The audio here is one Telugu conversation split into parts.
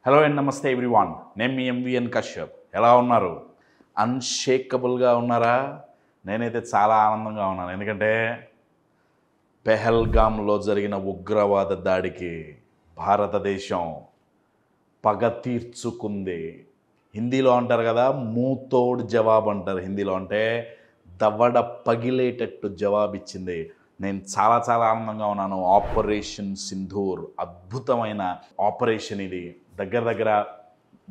హలో అండ్ నమస్తే ఎవ్రీవాన్. నేను మీ ఎంవిఎన్ కశ్యప్. ఎలా ఉన్నారు? అన్షేకబుల్గా ఉన్నారా? నేనైతే చాలా ఆనందంగా ఉన్నాను. ఎందుకంటే పెహల్గామ్లో జరిగిన ఉగ్రవాద దాడికి భారతదేశం పగ తీర్చుకుంది. హిందీలో అంటారు కదా, మూతోడ్ జవాబు అంటారు. హిందీలో అంటే దవడ పగిలేటట్టు జవాబిచ్చింది. నేను చాలా చాలా ఆనందంగా ఉన్నాను. ఆపరేషన్ సింధూర్ అద్భుతమైన ఆపరేషన్ ఇది.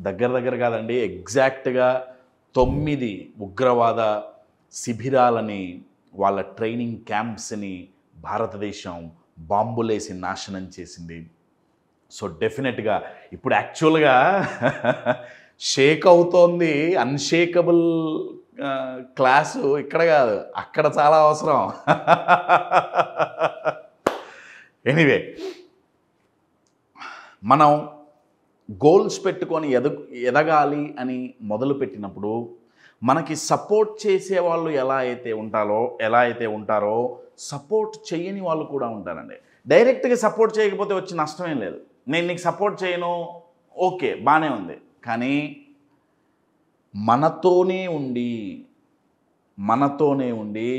దగ్గర కాదండి, ఎగ్జాక్ట్గా 9 ఉగ్రవాద శిబిరాలని, వాళ్ళ ట్రైనింగ్ క్యాంప్స్ని భారతదేశం బాంబులేసి నాశనం చేసింది. సో డెఫినెట్గా ఇప్పుడు యాక్చువల్గా షేక్ అవుతోంది. అన్షేకబుల్ క్లాసు ఇక్కడ కాదు, అక్కడ చాలా అవసరం. ఎనీవే, మనం గోల్స్ పెట్టుకొని ఎదగాలి అని మొదలుపెట్టినప్పుడు మనకి సపోర్ట్ చేసేవాళ్ళు ఎలా అయితే ఉంటారో సపోర్ట్ చేయని వాళ్ళు కూడా ఉంటారండి. డైరెక్ట్గా సపోర్ట్ చేయకపోతే వచ్చి నష్టమేం లేదు. నేను నీకు సపోర్ట్ చేయను, ఓకే, బాగానే ఉంది. కానీ మనతోనే ఉండి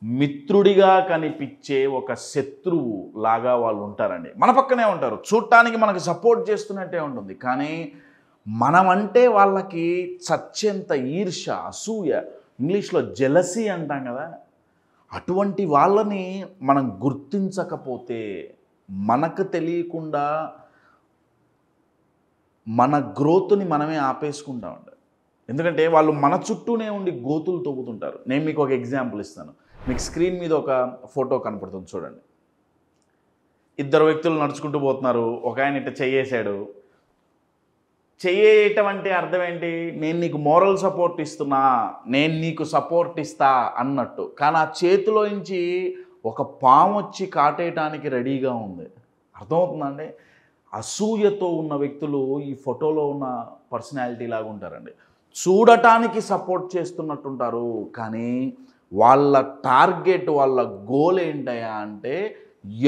మిత్రుడిగా కనిపించే ఒక శత్రువు లాగా వాళ్ళు ఉంటారండి. మన పక్కనే ఉంటారు, చూడటానికి మనకు సపోర్ట్ చేస్తున్నట్టే ఉంటుంది. కానీ మనమంటే వాళ్ళకి చచ్చేంత ఈర్ష, అసూయ, ఇంగ్లీష్లో జెలసీ అంటాం కదా, అటువంటి వాళ్ళని మనం గుర్తించకపోతే మనకు తెలియకుండా మన గ్రోత్ని మనమే ఆపేసుకుంటామండి. ఎందుకంటే వాళ్ళు మన చుట్టూనే ఉండి గోతులు తవ్వుతుంటారు. నేను మీకు ఒక ఎగ్జాంపుల్ ఇస్తాను. మీకు స్క్రీన్ మీద ఒక ఫోటో కనపడుతుంది, చూడండి. 2 వ్యక్తులు నడుచుకుంటూ పోతున్నారు. ఒక ఆయన ఇట్లా చెయ్యేశాడు. చెయ్యేయటం అంటే అర్థం ఏంటి? నేను నీకు మోరల్ సపోర్ట్ ఇస్తున్నా, నేను నీకు సపోర్ట్ ఇస్తా అన్నట్టు. కానీ ఆ చేతిలో నుంచి ఒక పాము వచ్చి కాటేయటానికి రెడీగా ఉంది. అర్థమవుతుందండి? అసూయతో ఉన్న వ్యక్తులు ఈ ఫోటోలో ఉన్న పర్సనాలిటీ లాగా ఉంటారండి. చూడటానికి సపోర్ట్ చేస్తున్నట్టుంటారు, కానీ వాళ్ళ టార్గెట్, వాళ్ళ గోల్ ఏంటయ్యా అంటే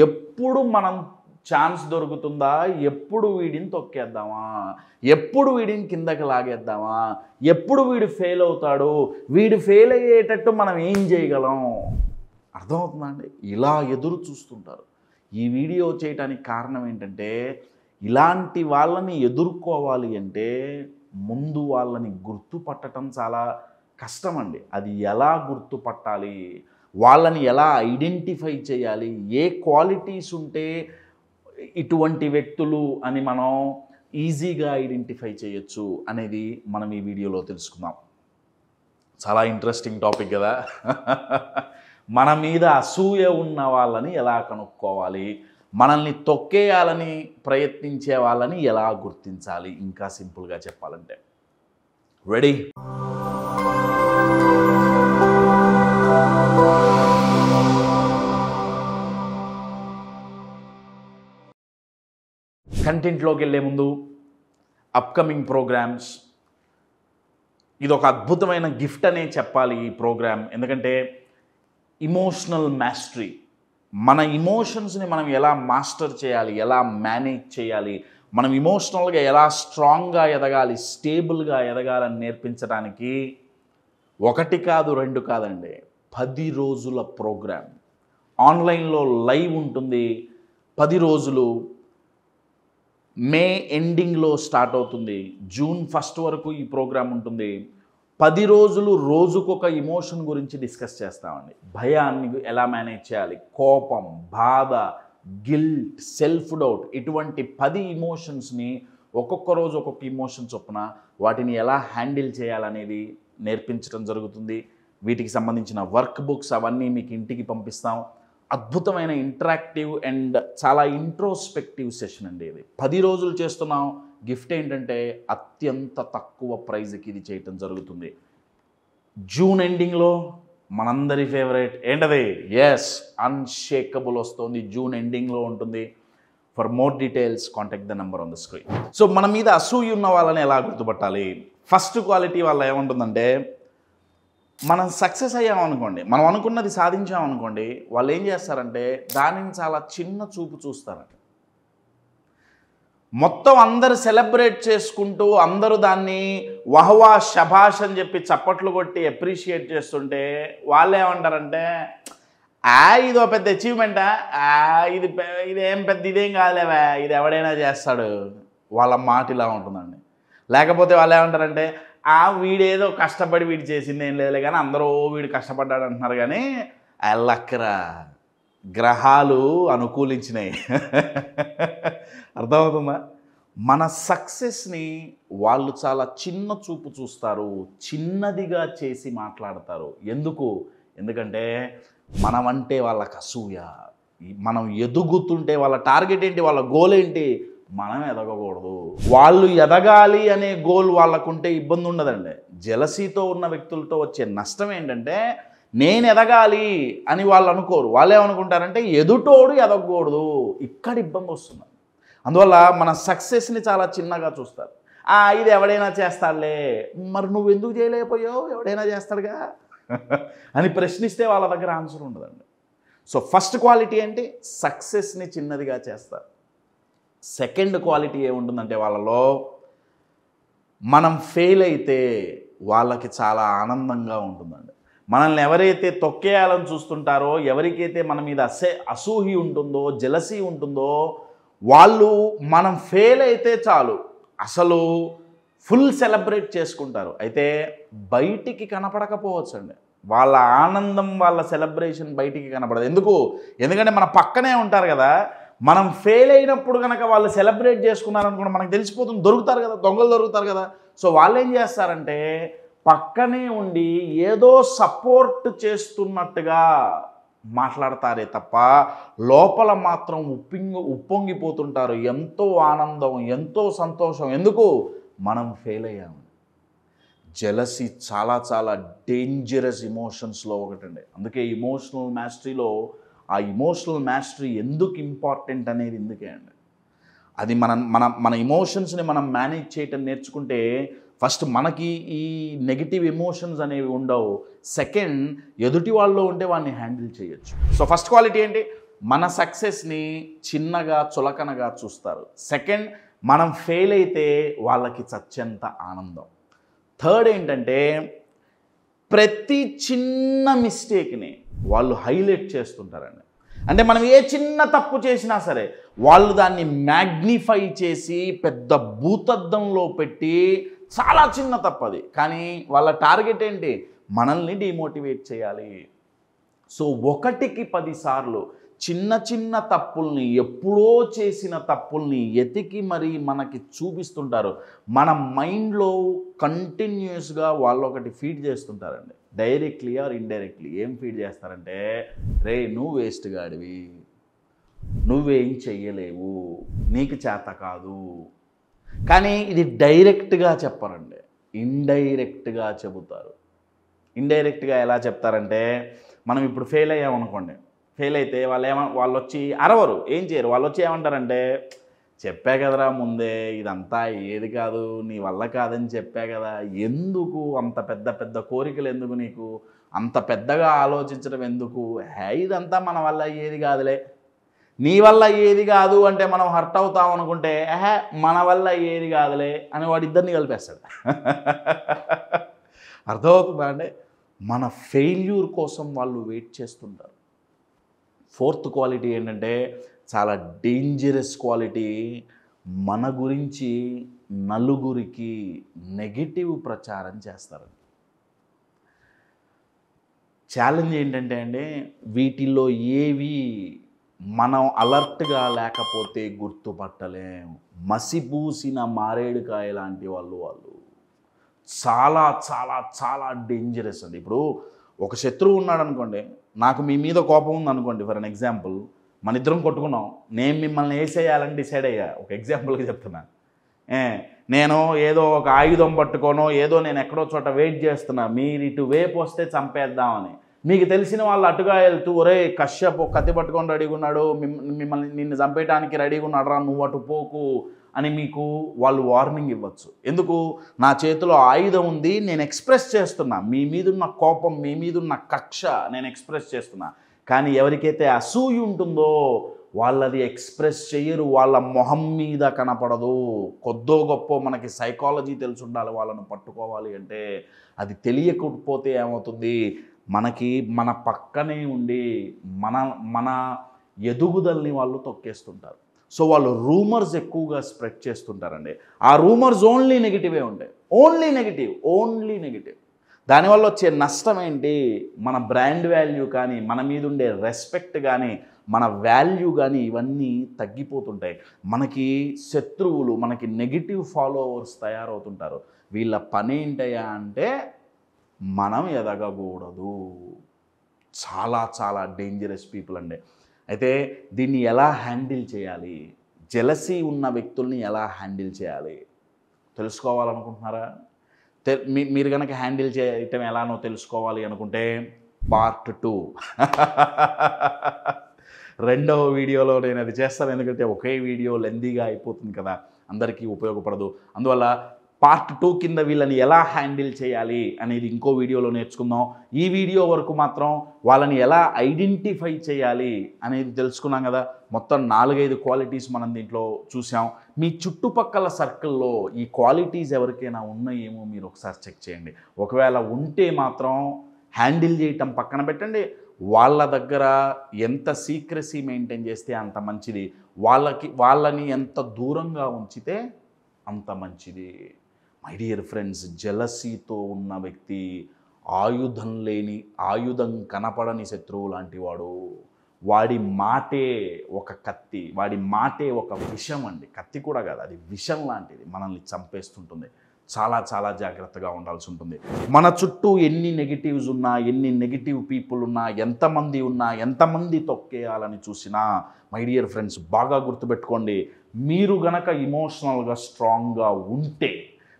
ఎప్పుడు మనం ఛాన్స్ దొరుకుతుందా, ఎప్పుడు వీడిని తొక్కేద్దామా, ఎప్పుడు వీడిని కిందకి లాగేద్దామా, ఎప్పుడు వీడు ఫెయిల్ అవుతాడు, వీడు ఫెయిల్ అయ్యేటట్టు మనం ఏం చేయగలం. అర్థమవుతుందండి? ఇలా ఎదురు చూస్తుంటారు. ఈ వీడియో చేయడానికి కారణం ఏంటంటే, ఇలాంటి వాళ్ళని ఎదుర్కోవాలి అంటే ముందు వాళ్ళని గుర్తుపట్టడం చాలా కష్టమండి. అది ఎలా గుర్తుపట్టాలి, వాళ్ళని ఎలా ఐడెంటిఫై చేయాలి, ఏ క్వాలిటీస్ ఉంటే ఇటువంటి వ్యక్తులు అని మనం ఈజీగా ఐడెంటిఫై చేయొచ్చు అనేది మనం ఈ వీడియోలో తెలుసుకుందాం. చాలా ఇంట్రెస్టింగ్ టాపిక్ కదా. మన మీద అసూయ ఉన్న వాళ్ళని ఎలా కనుక్కోవాలి, మనల్ని తొక్కేయాలని ప్రయత్నించే వాళ్ళని ఎలా గుర్తించాలి, ఇంకా సింపుల్గా చెప్పాలంటే. రెడీ? కంటెంట్లోకి వెళ్ళే ముందు అప్కమింగ్ ప్రోగ్రామ్స్, ఇది ఒక అద్భుతమైన గిఫ్ట్ అనే చెప్పాలి ఈ ప్రోగ్రామ్. ఎందుకంటే ఇమోషనల్ మాస్టరీ, మన ఇమోషన్స్ని మనం ఎలా మాస్టర్ చేయాలి, ఎలా మేనేజ్ చేయాలి, మనం ఇమోషనల్గా ఎలా స్ట్రాంగ్గా ఎదగాలి, స్టేబుల్గా ఎదగాలని నేర్పించడానికి 1 కాదు 2 కాదండి, 10 రోజుల ప్రోగ్రామ్. ఆన్లైన్లో లైవ్ ఉంటుంది. 10 రోజులు. మే ఎండింగ్లో స్టార్ట్ అవుతుంది. జూన్ 1 వరకు ఈ ప్రోగ్రామ్ ఉంటుంది. 10 రోజులు రోజుకొక ఇమోషన్ గురించి డిస్కస్ చేస్తామండి. భయాన్ని ఎలా మేనేజ్ చేయాలి, కోపం, బాధ, గిల్ట్, సెల్ఫ్ డౌట్, ఇటువంటి 10 ఇమోషన్స్ని ఒక్కొక్క రోజు ఒక్కొక్క ఇమోషన్ చొప్పున వాటిని ఎలా హ్యాండిల్ చేయాలనేది నేర్పించడం జరుగుతుంది. వీటికి సంబంధించిన వర్క్ బుక్స్ అవన్నీ మీకు ఇంటికి పంపిస్తాం. అద్భుతమైన ఇంటరాక్టివ్ అండ్ చాలా ఇంట్రోస్పెక్టివ్ సెషన్ అండి ఇది. 10 రోజులు చేస్తున్నాం. గిఫ్ట్ ఏంటంటే అత్యంత తక్కువ ప్రైజ్కి ఇది చేయటం జరుగుతుంది. జూన్ ఎండింగ్లో మనందరి ఫేవరెట్ ఏంటది? ఎస్, అన్షేకబుల్ వస్తుంది. జూన్ ఎండింగ్లో ఉంటుంది. For more details contact the number on the screen. So మన మీద అసూయ ఉన్న వాళ్ళని ఎలా గుర్తుపట్టాలి? ఫస్ట్ క్వాలిటీ వాళ్ళ ఏముంటుందంటే, మనం సక్సెస్ అయ్యామనుకోండి, మనం అనుకున్నది సాధించామనుకోండి, వాళ్ళు ఏం చేస్తారంటే దానిని చాలా చిన్న చూపు చూస్తారంట. మొత్తం అందరు సెలబ్రేట్ చేసుకుంటూ అందరూ దాన్ని వహవా షబాష్ అని చెప్పి చప్పట్లు కొట్టి అప్రిషియేట్ చేస్తుంటే వాళ్ళు ఏమంటారంటే ఇదో పెద్ద అచీవ్మెంటా, ఇదేం పెద్ద ఇదేం కాదులేవా, ఇది ఎవడైనా చేస్తాడు, వాళ్ళ మాట ఇలా ఉంటుందండి. లేకపోతే వాళ్ళు ఏమంటారంటే వీడేదో కష్టపడి వీడు చేసింది ఏం లేదులే కానీ అందరూ వీడు కష్టపడ్డాడు అంటున్నారు కానీ అల్లక్కరా గ్రహాలు అనుకూలించినాయి. అర్థమవుతుందా? మన సక్సెస్ని వాళ్ళు చాలా చిన్న చూపు చూస్తారు, చిన్నదిగా చేసి మాట్లాడతారు. ఎందుకంటే మనమంటే వాళ్ళకి అసూయ. మనం ఎదుగుతుంటే వాళ్ళ టార్గెట్ ఏంటి, వాళ్ళ గోల్ ఏంటి, మనం ఎదగకూడదు. వాళ్ళు ఎదగాలి అనే గోల్ వాళ్ళకుంటే ఇబ్బంది ఉండదండి. జెలసీతో ఉన్న వ్యక్తులతో వచ్చే నష్టం ఏంటంటే నేను ఎదగాలి అని వాళ్ళు అనుకోరు. వాళ్ళు ఏమనుకుంటారంటే ఎదుటోడు ఎదగకూడదు, ఇక్కడ ఇబ్బంది వస్తుంది. అందువల్ల మన సక్సెస్ని చాలా చిన్నగా చూస్తారు. ఇది ఎవడైనా చేస్తాడులే, మరి నువ్వు ఎందుకు చేయలేకపోయావు, ఎవడైనా చేస్తాడుగా అని ప్రశ్నిస్తే వాళ్ళ దగ్గర ఆన్సర్ ఉండదండి. సో ఫస్ట్ క్వాలిటీ ఏంటి, సక్సెస్ని చిన్నదిగా చేస్తారు. సెకండ్ క్వాలిటీ ఏముంటుందంటే వాళ్ళలో మనం ఫెయిల్ అయితే వాళ్ళకి చాలా ఆనందంగా ఉంటుందండి. మనల్ని ఎవరైతే తొక్కేయాలని చూస్తుంటారో, ఎవరికైతే మన మీద అసూహి ఉంటుందో, జెలసీ ఉంటుందో, వాళ్ళు మనం ఫెయిల్ అయితే చాలు అసలు ఫుల్ సెలబ్రేట్ చేసుకుంటారు. అయితే బయటికి కనపడకపోవచ్చు అండి వాళ్ళ ఆనందం, వాళ్ళ సెలబ్రేషన్ బయటికి కనపడదు. ఎందుకంటే మన పక్కనే ఉంటారు కదా. మనం ఫెయిల్ అయినప్పుడు కనుక వాళ్ళు సెలబ్రేట్ చేసుకున్నారనుకోండి మనకు తెలిసిపోతుంది, దొరుకుతారు కదా, దొంగలు దొరుకుతారు కదా. సో వాళ్ళు ఏం చేస్తారంటే పక్కనే ఉండి ఏదో సపోర్ట్ చేస్తున్నట్టుగా మాట్లాడతారే తప్ప లోపల మాత్రం ఉప్పొంగిపోతుంటారు. ఎంతో ఆనందం, ఎంతో సంతోషం. మనం ఫెయిల్ అయ్యాము. జెలసీ చాలా చాలా డేంజరస్ ఎమోషన్స్లో ఒకటండి. అందుకే ఇమోషనల్ మాస్టరీలో ఆ ఇమోషనల్ మాస్టరీ ఎందుకు ఇంపార్టెంట్ అనేది ఇందుకే అండి. అది మన ఎమోషన్స్ని మనం మేనేజ్ చేయటం నేర్చుకుంటే ఫస్ట్ మనకి ఈ నెగిటివ్ ఎమోషన్స్ అనేవి ఉండవు. సెకండ్, ఎదుటి వాళ్ళలో ఉంటే వాడిని హ్యాండిల్ చేయొచ్చు. సో ఫస్ట్ క్వాలిటీ ఏంటి, మన సక్సెస్ని చిన్నగా చులకనగా చూస్తారు. సెకండ్, మనం ఫెయిల్ అయితే వాళ్ళకి చచ్చెంత ఆనందం. థర్డ్ ఏంటంటే ప్రతి చిన్న మిస్టేక్ని వాళ్ళు హైలైట్ చేస్తుంటారండి. అంటే మనం ఏ చిన్న తప్పు చేసినా సరే వాళ్ళు దాన్ని మ్యాగ్నిఫై చేసి పెద్ద భూతద్దంలో పెట్టి చాలా చిన్న తప్పు అది, కానీ వాళ్ళ టార్గెట్ ఏంటి, మనల్ని డిమోటివేట్ చేయాలి. సో 1కి 10 సార్లు చిన్న చిన్న తప్పుల్ని, ఎప్పుడో చేసిన తప్పుల్ని ఎతికి మరీ మనకి చూపిస్తుంటారు. మన మైండ్లో కంటిన్యూస్గా వాళ్ళు ఒకటి ఫీడ్ చేస్తుంటారండి, డైరెక్ట్లీ ఆర్ ఇండైరెక్ట్లీ. ఏం ఫీడ్ చేస్తారంటే, రే నువ్వు వేస్ట్ గాడివి, నువ్వేం చెయ్యలేవు, నీకు చేత కాదు. కానీ ఇది డైరెక్ట్గా చెప్పరండి, ఇండైరెక్ట్గా చెబుతారు. ఇండైరెక్ట్గా ఎలా చెప్తారంటే, మనం ఇప్పుడు ఫెయిల్ అయ్యామనుకోండి, ఫెయిల్ అయితే వాళ్ళు వచ్చి అరవరు, ఏం చేయరు. వాళ్ళు వచ్చి ఏమంటారంటే, చెప్పా కదరా ముందే ఇదంతా ఏది కాదు, నీ వల్ల కాదని చెప్పా కదా, ఎందుకు అంత పెద్ద పెద్ద కోరికలు, ఎందుకు నీకు అంత పెద్దగా ఆలోచించడం ఎందుకు, ఇదంతా మన వల్ల ఏది కాదులే. నీ వల్ల ఏది కాదు అంటే మనం హర్ట్ అవుతాం అనుకుంటే, మన వల్ల ఏది కాదులే అని వాడిద్దరిని కలిపేస్తాడు. అర్థమవుతుందా అండి? మన ఫెయిల్యూర్ కోసం వాళ్ళు వెయిట్ చేస్తుంటారు. ఫోర్త్ క్వాలిటీ ఏంటంటే చాలా డేంజరస్ క్వాలిటీ, మన గురించి నలుగురికి నెగిటివ్ ప్రచారం చేస్తారు. ఛాలెంజ్ ఏంటంటే అండి, వీటిల్లో ఏవి మనం అలర్ట్గా లేకపోతే గుర్తుపట్టలేం. మసిపూసిన మారేడుకాయ లాంటి వాళ్ళు చాలా చాలా చాలా డేంజరస్ అండి. ఇప్పుడు ఒక శత్రువు ఉన్నాడు అనుకోండి, నాకు మీ మీద కోపం ఉంది అనుకోండి, ఫర్ అన్ ఎగ్జాంపుల్, మన ఇద్దరం కొట్టుకున్నాం, నేను మిమ్మల్ని వేసేయాలని డిసైడ్ అయ్యా, ఒక ఎగ్జాంపుల్కి చెప్తున్నా. నేను ఏదో ఒక ఆయుధం పట్టుకోనో ఏదో నేను ఎక్కడో చోట వెయిట్ చేస్తున్నా, మీరు ఇటు వేపు వస్తే చంపేద్దామని. మీకు తెలిసిన వాళ్ళు అటుగా వెళ్తూ, ఒరే కశ్యప్ కత్తి పట్టుకొని రెడీగా ఉన్నాడు, నిన్ను చంపేయడానికి రెడీగా ఉన్నాడు రా, నువ్వు అటు పోకు అని మీకు వాళ్ళు వార్నింగ్ ఇవ్వచ్చు. ఎందుకు, నా చేతిలో ఆయుధం ఉంది, నేను ఎక్స్ప్రెస్ చేస్తున్నా, మీ మీదున్న కోపం, మీ మీదున్న కక్ష నేను ఎక్స్ప్రెస్ చేస్తున్నా. కానీ ఎవరికైతే అసూయ ఉంటుందో వాళ్ళది ఎక్స్ప్రెస్ చెయ్యరు, వాళ్ళ మొహం మీద కనపడదు. కొద్దో గొప్పో మనకి సైకాలజీ తెలిసి ఉండాలి వాళ్ళను పట్టుకోవాలి అంటే. అది తెలియకపోతే ఏమవుతుంది, మనకి మన పక్కనే ఉండి మన మన ఎదుగుదలని వాళ్ళు తొక్కేస్తుంటారు. సో వాళ్ళు రూమర్స్ ఎక్కువగా స్ప్రెడ్ చేస్తుంటారండి. ఆ రూమర్స్ ఓన్లీ నెగిటివే ఉంటాయి. Only negative. దానివల్ల వచ్చే నష్టం ఏంటి, మన బ్రాండ్ వాల్యూ కానీ, మన మీద ఉండే రెస్పెక్ట్ కానీ, మన వాల్యూ కానీ ఇవన్నీ తగ్గిపోతుంటాయి. మనకి శత్రువులు, మనకి నెగిటివ్ ఫాలోవర్స్ తయారవుతుంటారు. వీళ్ళ పని ఏంటయ్యా అంటే మనం ఎదగకూడదు. చాలా చాలా డేంజరస్ పీపుల్ అండి. అయితే దీన్ని ఎలా హ్యాండిల్ చేయాలి, జెలసీ ఉన్న వ్యక్తుల్ని ఎలా హ్యాండిల్ చేయాలి తెలుసుకోవాలనుకుంటున్నారా? మీరు కనుక హ్యాండిల్ చేయటం ఎలానో తెలుసుకోవాలి అనుకుంటే పార్ట్ 2 రెండవ వీడియోలో నేను అది చేస్తాను. ఎందుకంటే ఒకే వీడియో లెందీగా అయిపోతుంది కదా, అందరికీ ఉపయోగపడదు. అందువల్ల పార్ట్ 2 కింద వీళ్ళని ఎలా హ్యాండిల్ చేయాలి అనేది ఇంకో వీడియోలో నేర్చుకుందాం. ఈ వీడియో వరకు మాత్రం వాళ్ళని ఎలా ఐడెంటిఫై చేయాలి అనేది తెలుసుకున్నాం కదా. మొత్తం 4-5 క్వాలిటీస్ మనం దీంట్లో చూసాం. మీ చుట్టుపక్కల సర్కిల్లో ఈ క్వాలిటీస్ ఎవరికైనా ఉన్నాయేమో మీరు ఒకసారి చెక్ చేయండి. ఒకవేళ ఉంటే మాత్రం హ్యాండిల్ చేయటం పక్కన పెట్టండి. వాళ్ళ దగ్గర ఎంత సీక్రెసీ మెయింటైన్ చేస్తే అంత మంచిది. వాళ్ళని ఎంత దూరంగా ఉంచితే అంత మంచిది. మై డియర్ ఫ్రెండ్స్, జెలసీతో ఉన్న వ్యక్తి ఆయుధం కనపడని శత్రువు లాంటి వాడు. వాడి మాటే ఒక కత్తి, వాడి మాటే ఒక విషం అండి. కత్తి కూడా కాదు, అది విషం లాంటిది, మనల్ని చంపేస్తుంటుంది. చాలా చాలా జాగ్రత్తగా ఉండాల్సి ఉంటుంది. మన చుట్టూ ఎన్ని నెగిటివ్స్ ఉన్నా, ఎన్ని నెగిటివ్ పీపుల్ ఉన్నా, ఎంతమంది తొక్కేయాలని చూసినా, మై డియర్ ఫ్రెండ్స్ బాగా గుర్తుపెట్టుకోండి, మీరు గనక ఇమోషనల్గా స్ట్రాంగ్గా ఉంటే,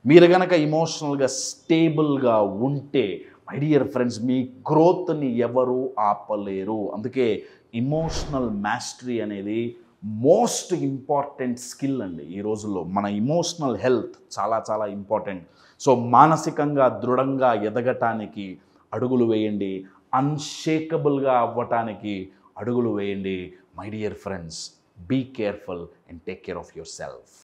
మీరు గనక ఇమోషనల్గా స్టేబుల్గా ఉంటే, మై డియర్ ఫ్రెండ్స్ మీ గ్రోత్ని ఎవరు ఆపలేరు. అందుకే ఇమోషనల్ మాస్టరీ అనేది మోస్ట్ ఇంపార్టెంట్ స్కిల్ అండి. ఈ రోజుల్లో మన ఇమోషనల్ హెల్త్ చాలా చాలా ఇంపార్టెంట్. సో మానసికంగా దృఢంగా ఎదగటానికి అడుగులు వేయండి, అన్షేకబుల్గా అవ్వటానికి అడుగులు వేయండి. My dear friends, be careful and take care of your self.